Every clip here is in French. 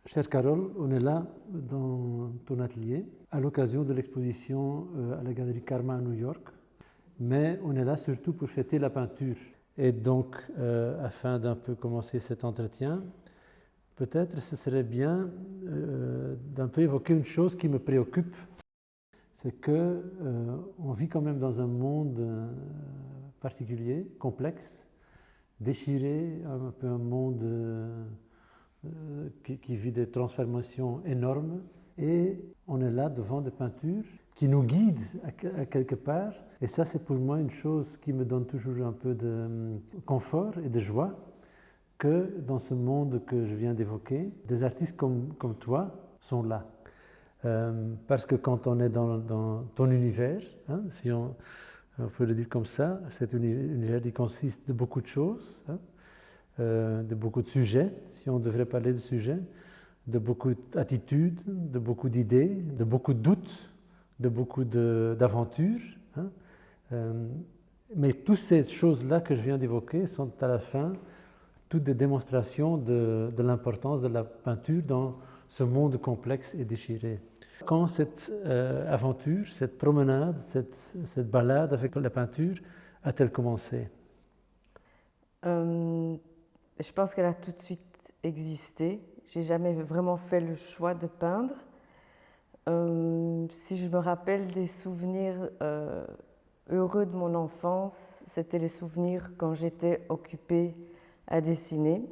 Chère Carole, on est là dans ton atelier à l'occasion de l'exposition à la Galerie Karma à New York, mais on est là surtout pour fêter la peinture. Et donc, afin d'un peu commencer cet entretien, peut-être ce serait bien d'un peu évoquer une chose qui me préoccupe, c'est que on vit quand même dans un monde particulier, complexe, déchiré, un peu un monde qui vit des transformations énormes, et on est là devant des peintures qui nous guident à quelque part, et ça c'est pour moi une chose qui me donne toujours un peu de confort et de joie, que dans ce monde que je viens d'évoquer, des artistes comme toi sont là. Parce que quand on est dans ton univers, hein, si on peut le dire comme ça, cet univers qui consiste de beaucoup de choses, hein, de beaucoup de sujets, si on devrait parler de sujets, de beaucoup d'attitudes, de beaucoup d'idées, de beaucoup de doutes, de beaucoup d'aventures. Hein. Mais toutes ces choses-là que je viens d'évoquer sont à la fin toutes des démonstrations de l'importance de la peinture dans ce monde complexe et déchiré. Quand cette aventure, cette promenade, cette balade avec la peinture a-t-elle commencé? Je pense qu'elle a tout de suite existé. J'ai jamais vraiment fait le choix de peindre. Si je me rappelle des souvenirs heureux de mon enfance, c'était les souvenirs quand j'étais occupée à dessiner.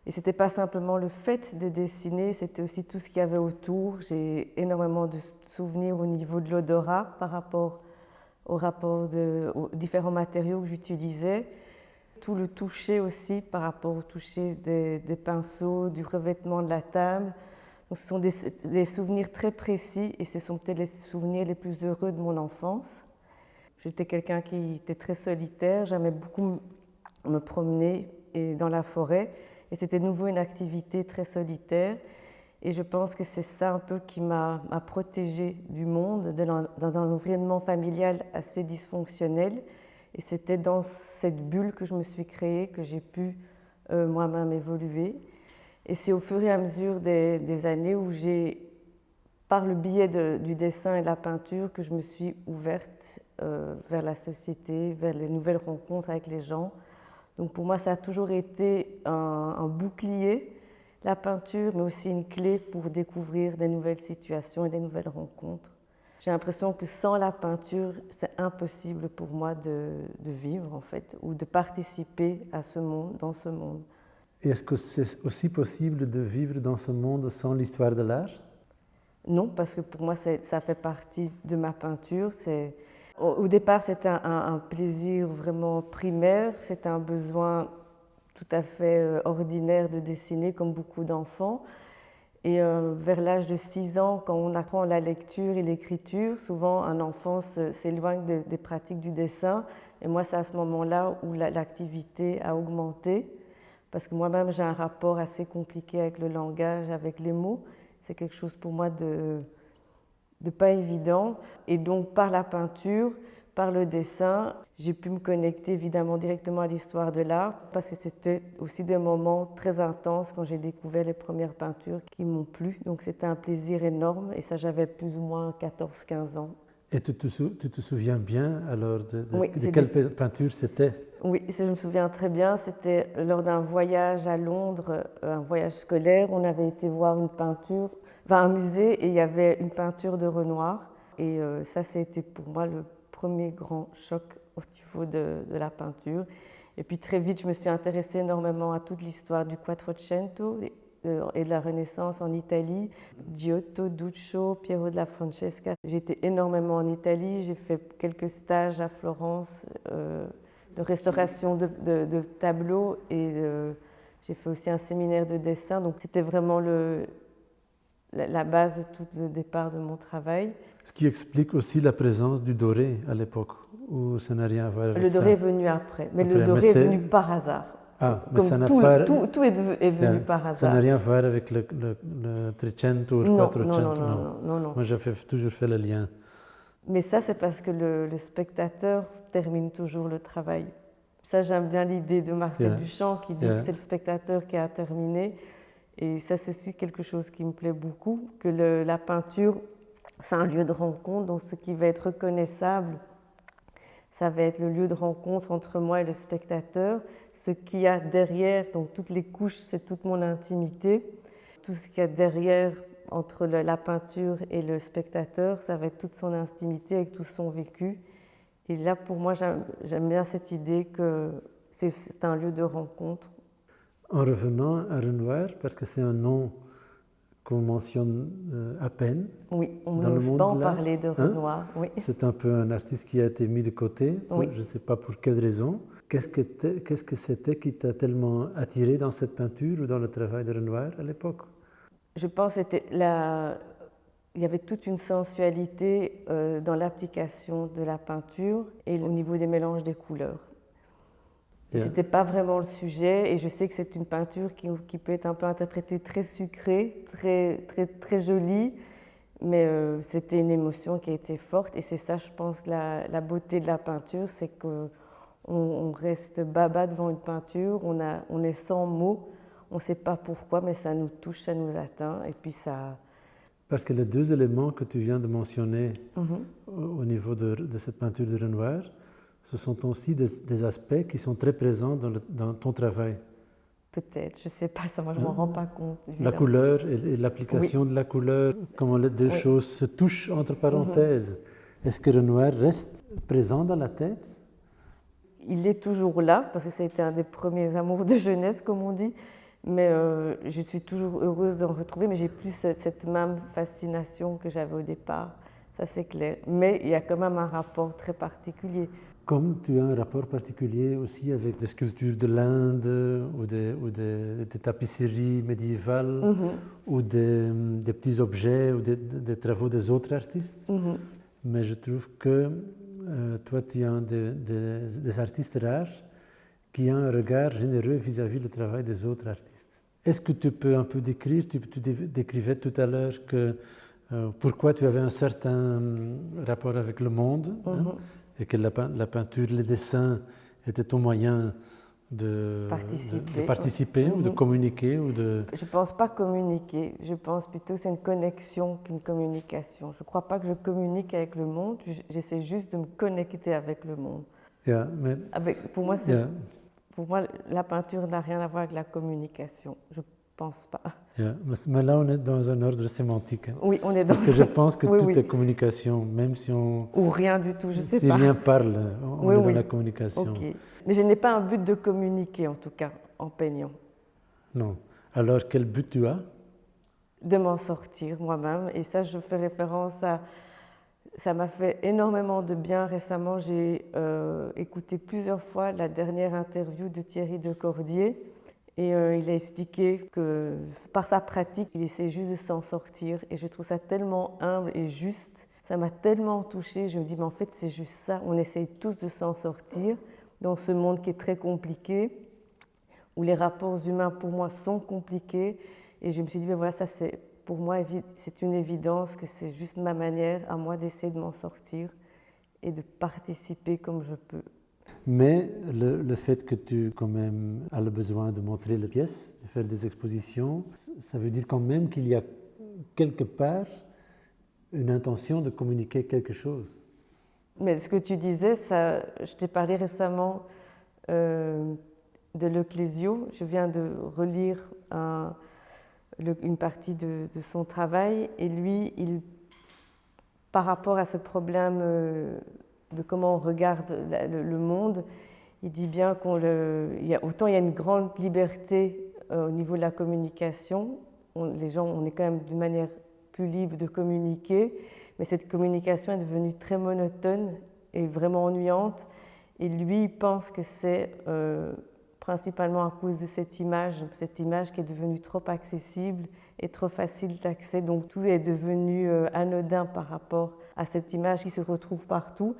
Et ce n'était pas simplement le fait de dessiner, c'était aussi tout ce qu'il y avait autour. J'ai énormément de souvenirs au niveau de l'odorat par rapport aux différents matériaux que j'utilisais. Tout le toucher aussi par rapport au toucher des pinceaux, du revêtement de la table. Donc, ce sont des souvenirs très précis et ce sont peut-être les souvenirs les plus heureux de mon enfance. J'étais quelqu'un qui était très solitaire, j'aimais beaucoup me promener dans la forêt et c'était de nouveau une activité très solitaire. Et je pense que c'est ça un peu qui m'a protégée du monde, dans un environnement familial assez dysfonctionnel. Et c'était dans cette bulle que je me suis créée que j'ai pu moi-même évoluer. Et c'est au fur et à mesure des années où j'ai, par le biais du dessin et de la peinture, que je me suis ouverte vers la société, vers les nouvelles rencontres avec les gens. Donc pour moi, ça a toujours été un bouclier, la peinture, mais aussi une clé pour découvrir des nouvelles situations et des nouvelles rencontres. J'ai l'impression que sans la peinture, c'est impossible pour moi de vivre, en fait, ou de participer à ce monde, dans ce monde. Et est-ce que c'est aussi possible de vivre dans ce monde sans l'histoire de l'art? Non, parce que pour moi, ça fait partie de ma peinture. Au départ, c'était un plaisir vraiment primaire, c'était un besoin tout à fait ordinaire de dessiner, comme beaucoup d'enfants. Et vers l'âge de 6 ans, quand on apprend la lecture et l'écriture, souvent un enfant s'éloigne des pratiques du dessin. Et moi, c'est à ce moment-là où l'activité a augmenté, parce que moi-même, j'ai un rapport assez compliqué avec le langage, avec les mots. C'est quelque chose pour moi de pas évident. Et donc, par la peinture, par le dessin, j'ai pu me connecter évidemment directement à l'histoire de l'art, parce que c'était aussi des moments très intenses quand j'ai découvert les premières peintures qui m'ont plu. Donc c'était un plaisir énorme, et ça, j'avais plus ou moins 14-15 ans. Et tu te souviens bien alors Oui, de quelle peinture c'était? Oui, je me souviens très bien. C'était lors d'un voyage à Londres, un voyage scolaire. On avait été voir une peinture, un musée, et il y avait une peinture de Renoir. Et ça, c'était pour moi le premier grand choc au niveau de la peinture. Et puis très vite, je me suis intéressée énormément à toute l'histoire du Quattrocento et de la Renaissance en Italie. Giotto, Duccio, Piero della Francesca. J'ai été énormément en Italie. J'ai fait quelques stages à Florence de restauration de tableaux, et j'ai fait aussi un séminaire de dessin. Donc c'était vraiment la base de tout le départ de mon travail. Ce qui explique aussi la présence du doré à l'époque, où ça n'a rien à voir avec ça. Le doré est venu après, mais le doré est venu par hasard. Ah, mais comme ça n'a tout, pas... tout est venu par hasard. Ça n'a rien à voir avec le Trecento ou le Quattrocento. Non. Moi, j'ai toujours fait le lien. Mais ça, c'est parce que le spectateur termine toujours le travail. Ça, j'aime bien l'idée de Marcel Duchamp qui dit que c'est le spectateur qui a terminé. Et ça, c'est aussi quelque chose qui me plaît beaucoup, que la peinture, c'est un lieu de rencontre, donc ce qui va être reconnaissable, ça va être le lieu de rencontre entre moi et le spectateur. Ce qu'il y a derrière, donc toutes les couches, c'est toute mon intimité. Tout ce qu'il y a derrière, entre la peinture et le spectateur, ça va être toute son intimité avec tout son vécu. Et là, pour moi, j'aime bien cette idée que c'est un lieu de rencontre. En revenant à Renoir, parce que c'est un nom qu'on mentionne à peine. Oui, on dans le n'ose monde pas en de l'art, parler de Renoir. Oui. C'est un peu un artiste qui a été mis de côté, Oui. je ne sais pas pour quelle raison. Qu'est-ce que c'était qui t'a tellement attiré dans cette peinture ou dans le travail de Renoir à l'époque? Je pense qu'il y avait toute une sensualité dans l'application de la peinture et au niveau des mélanges des couleurs. Ce n'était pas vraiment le sujet, et je sais que c'est une peinture qui peut être un peu interprétée très sucrée, très jolie, mais c'était une émotion qui a été forte, et c'est ça, je pense, que la beauté de la peinture, c'est qu'on reste baba devant une peinture, on est sans mots, on ne sait pas pourquoi, mais ça nous touche, ça nous atteint, et puis ça... Parce que les deux éléments que tu viens de mentionner au niveau de cette peinture de Renoir, ce sont aussi des aspects qui sont très présents dans ton travail. Peut-être, je ne sais pas, ça, moi je ne m'en rends pas compte. La couleur et l'application de la couleur, comment les deux choses se touchent entre parenthèses. Est-ce que Renoir reste présent dans la tête? Il est toujours là, parce que ça a été un des premiers amours de jeunesse, comme on dit, mais je suis toujours heureuse de le retrouver, mais j'ai plus cette même fascination que j'avais au départ, ça c'est clair. Mais il y a quand même un rapport très particulier. Comme tu as un rapport particulier aussi avec des sculptures de l'Inde ou des tapisseries médiévales ou des petits objets ou des travaux des autres artistes. Mais je trouve que toi, tu es un des artistes rares qui a un regard généreux vis-à-vis du travail des autres artistes. Est-ce que tu peux un peu décrire, tu décrivais tout à l'heure que pourquoi tu avais un certain rapport avec le monde, et que la peinture, les dessins étaient ton moyen de participer ou de communiquer ou de... Je ne pense pas communiquer, je pense plutôt que c'est une connexion qu'une communication. Je ne crois pas que je communique avec le monde, j'essaie juste de me connecter avec le monde. Pour moi, la peinture n'a rien à voir avec la communication, je ne pense pas. Mais là, on est dans un ordre sémantique. Oui, on est dans... Parce que je pense que tout est communication, même si on... Ou rien du tout, je ne sais pas. Si rien parle, on est dans la communication. Okay. Mais je n'ai pas un but de communiquer, en tout cas, en peignant. Non. Alors, quel but tu as? De m'en sortir moi-même. Et ça, je fais référence à... Ça m'a fait énormément de bien. Récemment, j'ai écouté plusieurs fois la dernière interview de Thierry Decordier. Et il a expliqué que par sa pratique, il essaie juste de s'en sortir. Et je trouve ça tellement humble et juste. Ça m'a tellement touchée. Je me dis, mais en fait, c'est juste ça. On essaye tous de s'en sortir dans ce monde qui est très compliqué, où les rapports humains, pour moi, sont compliqués. Et je me suis dit, mais voilà, ça, c'est, pour moi, c'est une évidence que c'est juste ma manière à moi d'essayer de m'en sortir et de participer comme je peux. Mais le fait que tu, quand même, as le besoin de montrer les pièces, de faire des expositions, ça veut dire quand même qu'il y a quelque part une intention de communiquer quelque chose. Mais ce que tu disais, ça, je t'ai parlé récemment de Leclésio. Je viens de relire une partie de son travail, et lui, par rapport à ce problème de comment on regarde le monde, il dit bien autant il y a une grande liberté au niveau de la communication, les gens, on est quand même d'une manière plus libre de communiquer, mais cette communication est devenue très monotone et vraiment ennuyante, et lui, il pense que c'est principalement à cause de cette image qui est devenue trop accessible et trop facile d'accès, donc tout est devenu anodin par rapport à cette image qui se retrouve partout.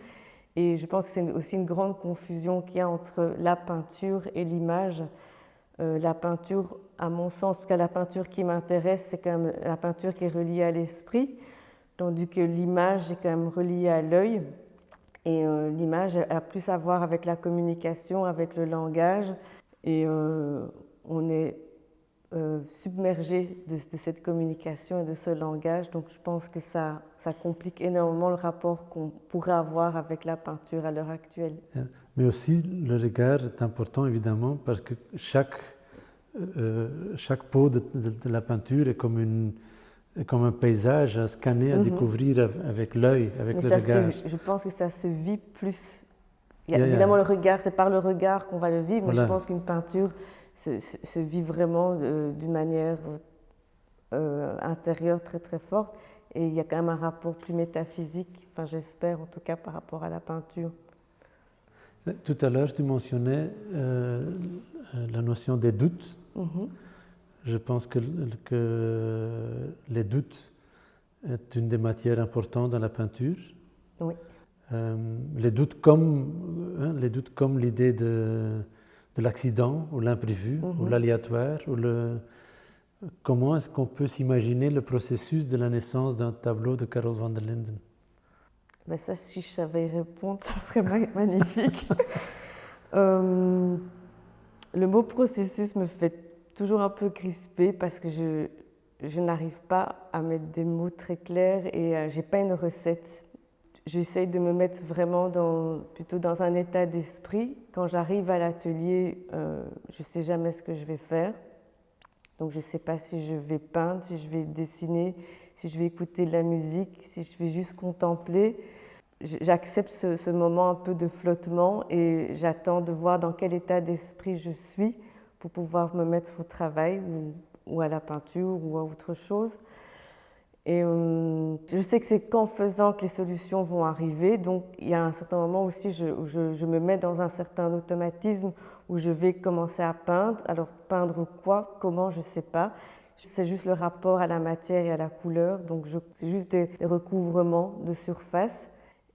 Et je pense que c'est aussi une grande confusion qu'il y a entre la peinture et l'image. La peinture, à mon sens, en tout cas la peinture qui m'intéresse, c'est quand même la peinture qui est reliée à l'esprit, tandis que l'image est quand même reliée à l'œil. Et l'image a plus à voir avec la communication, avec le langage. Et on est submergée de cette communication et de ce langage. Donc je pense que ça complique énormément le rapport qu'on pourrait avoir avec la peinture à l'heure actuelle. Mais aussi, le regard est important, évidemment, parce que chaque peau de la peinture est comme un paysage à scanner, à découvrir avec l'œil, avec le regard. Je pense que ça se vit plus. Évidemment, le regard, c'est par le regard qu'on va le vivre, mais je pense qu'une peinture se vit vraiment d'une manière intérieure très très forte. Et il y a quand même un rapport plus métaphysique, enfin j'espère en tout cas par rapport à la peinture. Tout à l'heure, tu mentionnais la notion des doutes. Je pense que les doutes est une des matières importantes dans la peinture. Oui. Les doutes comme l'idée de l'accident ou l'imprévu ou l'aléatoire. Comment est-ce qu'on peut s'imaginer le processus de la naissance d'un tableau de Carol van der Linden? Ben ça, si je savais y répondre, ça serait magnifique. Le mot processus me fait toujours un peu crisper parce que je n'arrive pas à mettre des mots très clairs et je n'ai pas une recette. J'essaye de me mettre vraiment plutôt dans un état d'esprit. Quand j'arrive à l'atelier, je ne sais jamais ce que je vais faire. Donc je ne sais pas si je vais peindre, si je vais dessiner, si je vais écouter de la musique, si je vais juste contempler. J'accepte ce moment un peu de flottement et j'attends de voir dans quel état d'esprit je suis pour pouvoir me mettre au travail ou à la peinture ou à autre chose. Et je sais que c'est qu'en faisant que les solutions vont arriver. Donc il y a un certain moment aussi où je me mets dans un certain automatisme où je vais commencer à peindre. Alors peindre quoi, comment, je ne sais pas. C'est juste le rapport à la matière et à la couleur. Donc c'est juste des recouvrements de surface.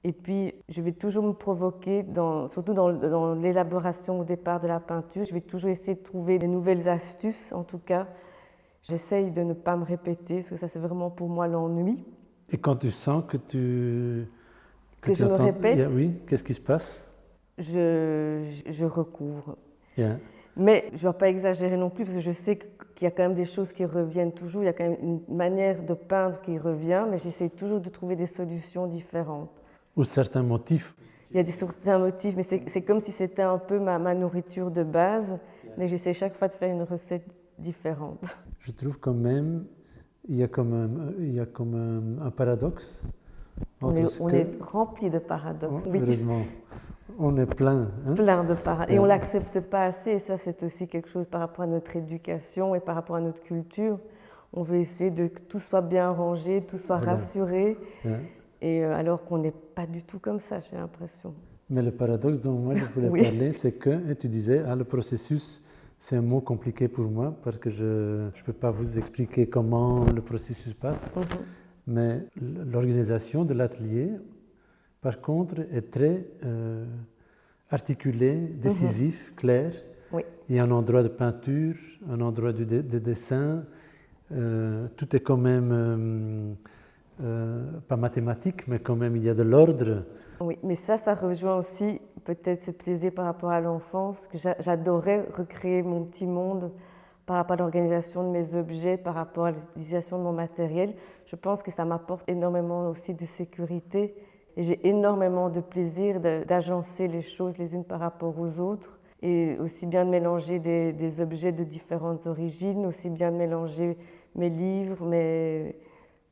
Et puis je vais toujours me provoquer, surtout dans l'élaboration au départ de la peinture, je vais toujours essayer de trouver des nouvelles astuces en tout cas. J'essaye de ne pas me répéter, parce que ça c'est vraiment pour moi l'ennui. Et quand tu sens que je me répète, oui, qu'est-ce qui se passe? Je recouvre. Yeah. Mais je ne dois pas exagérer non plus, parce que je sais qu'il y a quand même des choses qui reviennent toujours, il y a quand même une manière de peindre qui revient, mais j'essaie toujours de trouver des solutions différentes. Ou certains motifs. Il y a certains motifs, mais c'est comme si c'était un peu ma nourriture de base, mais j'essaie chaque fois de faire une recette différente. Je trouve quand même il y a comme un paradoxe. On est rempli de paradoxes. Oh, heureusement, on est plein. Hein? Plein de paradoxes. Et on ne l'accepte pas assez. Et ça, c'est aussi quelque chose par rapport à notre éducation et par rapport à notre culture. On veut essayer que tout soit bien rangé, tout soit rassuré. Yeah. Et alors qu'on n'est pas du tout comme ça, j'ai l'impression. Mais le paradoxe dont moi je voulais parler, c'est que, et tu disais, le processus, c'est un mot compliqué pour moi parce que je ne peux pas vous expliquer comment le processus passe. Mais l'organisation de l'atelier, par contre, est très articulée, décisif, clair. Oui. Il y a un endroit de peinture, un endroit de dessin. Tout est quand même... pas mathématique, mais quand même il y a de l'ordre. Oui, mais ça rejoint aussi peut-être ce plaisir par rapport à l'enfance, que j'adorais recréer mon petit monde par rapport à l'organisation de mes objets, par rapport à l'utilisation de mon matériel. Je pense que ça m'apporte énormément aussi de sécurité et j'ai énormément de plaisir d'agencer les choses les unes par rapport aux autres et aussi bien de mélanger des objets de différentes origines, aussi bien de mélanger mes livres,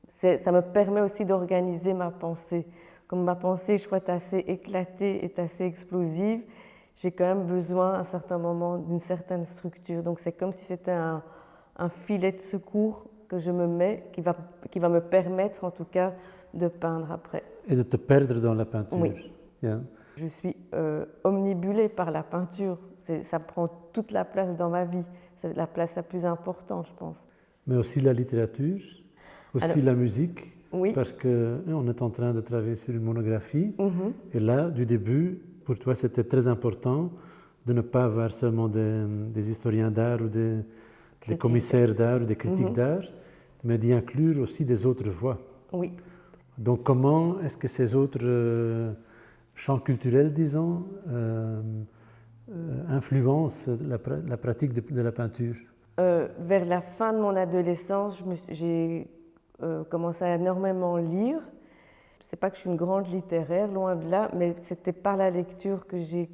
ça me permet aussi d'organiser ma pensée. Comme ma pensée, je crois, est assez éclatée, est assez explosive, j'ai quand même besoin à un certain moment d'une certaine structure. Donc c'est comme si c'était un filet de secours que je me mets, qui va me permettre en tout cas de peindre après. Et de te perdre dans la peinture. Oui. Yeah. Je suis omnibulée par la peinture. Ça prend toute la place dans ma vie. C'est la place la plus importante, je pense. Mais aussi la littérature, aussi la musique. Oui. Parce qu'on est en train de travailler sur une monographie. Et là, du début, pour toi, c'était très important de ne pas avoir seulement des historiens d'art ou des commissaires d'art ou des critiques d'art, mais d'y inclure aussi des autres voix. Oui. Donc comment est-ce que ces autres champs culturels, disons, influencent la pratique de la peinture? Vers la fin de mon adolescence, j'ai commencé à énormément lire. C'est pas que je suis une grande littéraire, loin de là, mais c'était par la lecture que j'ai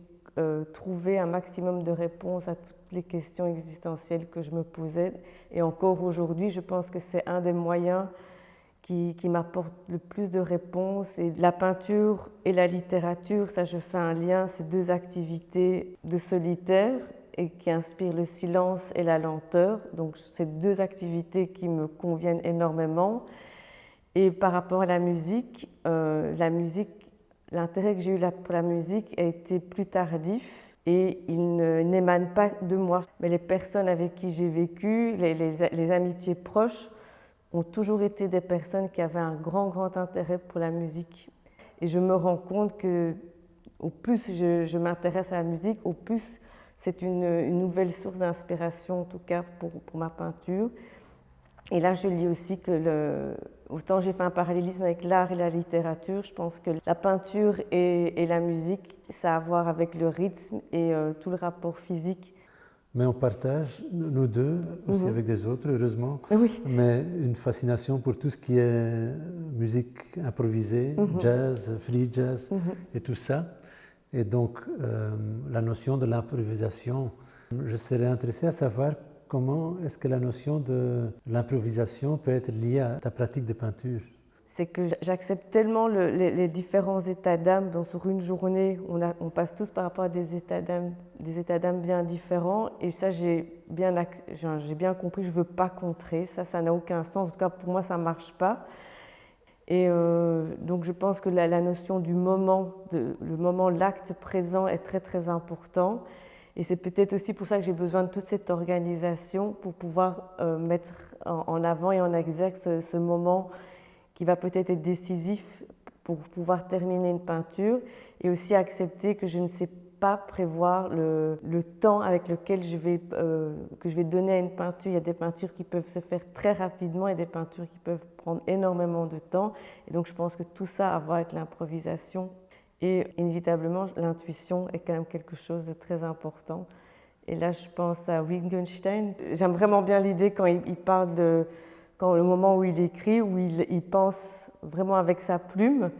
trouvé un maximum de réponses à toutes les questions existentielles que je me posais. Et encore aujourd'hui, je pense que c'est un des moyens qui m'apporte le plus de réponses. Et la peinture et la littérature, ça je fais un lien, c'est deux activités de solitaire et qui inspirent le silence et la lenteur. Donc c'est deux activités qui me conviennent énormément. Et par rapport à la musique, l'intérêt que j'ai eu pour la musique a été plus tardif et il n'émane pas de moi. Mais les personnes avec qui j'ai vécu, les amitiés proches, ont toujours été des personnes qui avaient un grand intérêt pour la musique. Et je me rends compte que au plus je m'intéresse à la musique, au plus c'est une nouvelle source d'inspiration, en tout cas pour ma peinture. Et là, je lis aussi que autant j'ai fait un parallélisme avec l'art et la littérature, je pense que la peinture et la musique, ça a à voir avec le rythme et tout le rapport physique. Mais on partage, nous deux, aussi avec des autres, heureusement, oui. Mais une fascination pour tout ce qui est musique improvisée, jazz, free jazz et tout ça. Et donc, la notion de l'improvisation, je serais intéressé à savoir comment est-ce que la notion de l'improvisation peut être liée à ta pratique de peinture. C'est que j'accepte tellement les différents états d'âme. Donc sur une journée, on passe tous par rapport à des états d'âme bien différents. Et ça, j'ai bien compris, je ne veux pas contrer. Ça n'a aucun sens. En tout cas, pour moi, ça ne marche pas. Et donc je pense que la notion du moment, l'acte présent est très important. Et c'est peut-être aussi pour ça que j'ai besoin de toute cette organisation pour pouvoir mettre en avant et en exergue ce moment qui va peut-être être décisif pour pouvoir terminer une peinture, et aussi accepter que je ne sais pas prévoir le temps avec lequel que je vais donner à une peinture. Il y a des peintures qui peuvent se faire très rapidement et des peintures qui peuvent prendre énormément de temps. Et donc je pense que tout ça a à voir avec l'improvisation. Et inévitablement, l'intuition est quand même quelque chose de très important. Et là, je pense à Wittgenstein. J'aime vraiment bien l'idée quand il parle de le moment où il écrit, où il pense vraiment avec sa plume,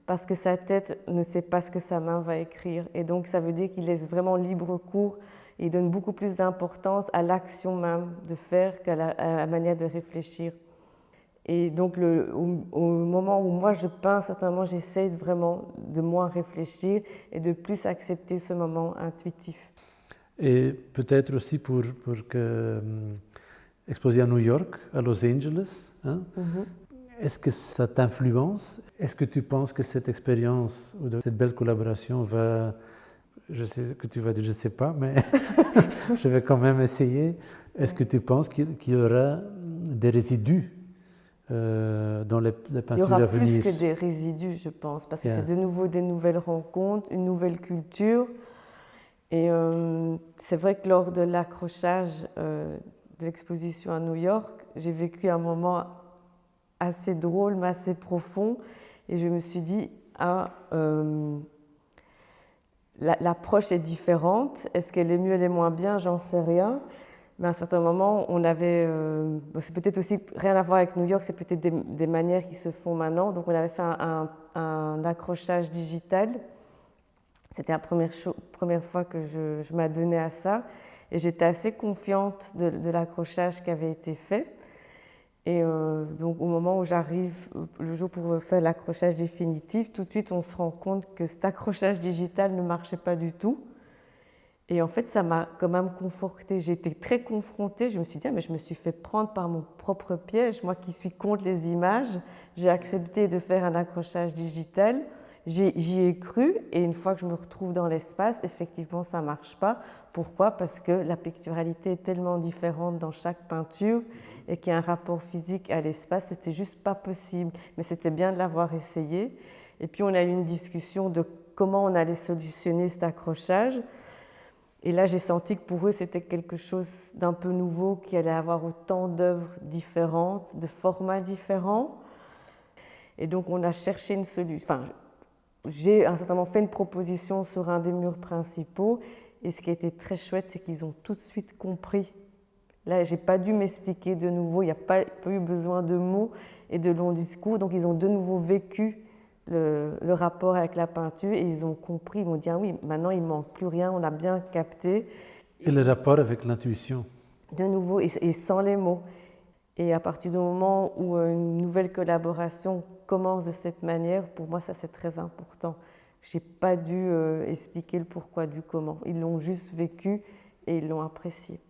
parce que sa tête ne sait pas ce que sa main va écrire. Et donc, ça veut dire qu'il laisse vraiment libre cours et il donne beaucoup plus d'importance à l'action même de faire qu'à la manière de réfléchir. Et donc, au moment où moi je peins, certainement, j'essaie vraiment de moins réfléchir et de plus accepter ce moment intuitif. Et peut-être aussi pour que exposé à New York, à Los Angeles, hein? Est-ce que ça t'influence? Est-ce que tu penses que cette expérience ou cette belle collaboration va... Je sais que tu vas dire, je ne sais pas, mais je vais quand même essayer. Est-ce que tu penses qu'il y aura des résidus dans les peintures à venir? Il y aura plus que des résidus, je pense, parce que c'est de nouveau des nouvelles rencontres, une nouvelle culture. Et c'est vrai que lors de l'accrochage de l'exposition à New York, j'ai vécu un moment assez drôle, mais assez profond. Et je me suis dit, l'approche est différente. Est-ce qu'elle est mieux, elle est moins bien? J'en sais rien. Mais à un certain moment, on avait... c'est peut-être aussi rien à voir avec New York, c'est peut-être des manières qui se font maintenant. Donc on avait fait un accrochage digital. C'était la première fois que je m'adonnais à ça. Et j'étais assez confiante de l'accrochage qui avait été fait. Et donc au moment où j'arrive, le jour pour faire l'accrochage définitif, tout de suite on se rend compte que cet accrochage digital ne marchait pas du tout. Et en fait, ça m'a quand même confortée. J'ai été très confrontée. Je me suis dit, mais je me suis fait prendre par mon propre piège. Moi qui suis contre les images, j'ai accepté de faire un accrochage digital. J'y ai cru, et une fois que je me retrouve dans l'espace, effectivement, ça ne marche pas. Pourquoi? Parce que la picturalité est tellement différente dans chaque peinture et qu'il y a un rapport physique à l'espace. C'était juste pas possible, mais c'était bien de l'avoir essayé. Et puis, on a eu une discussion de comment on allait solutionner cet accrochage. Et là, j'ai senti que pour eux, c'était quelque chose d'un peu nouveau, qui allait avoir autant d'œuvres différentes, de formats différents. Et donc, on a cherché une solution. Enfin, j'ai à un certain moment fait une proposition sur un des murs principaux, et ce qui a été très chouette, c'est qu'ils ont tout de suite compris Là, je n'ai pas dû m'expliquer de nouveau, il n'y a pas eu besoin de mots et de longs discours. Donc, ils ont de nouveau vécu le rapport avec la peinture et ils ont compris, ils m'ont dit, ah oui, maintenant il ne manque plus rien, on a bien capté. Et le rapport avec l'intuition. De nouveau, et sans les mots. Et à partir du moment où une nouvelle collaboration commence de cette manière, pour moi, ça c'est très important. Je n'ai pas dû expliquer le pourquoi du comment. Ils l'ont juste vécu et ils l'ont apprécié.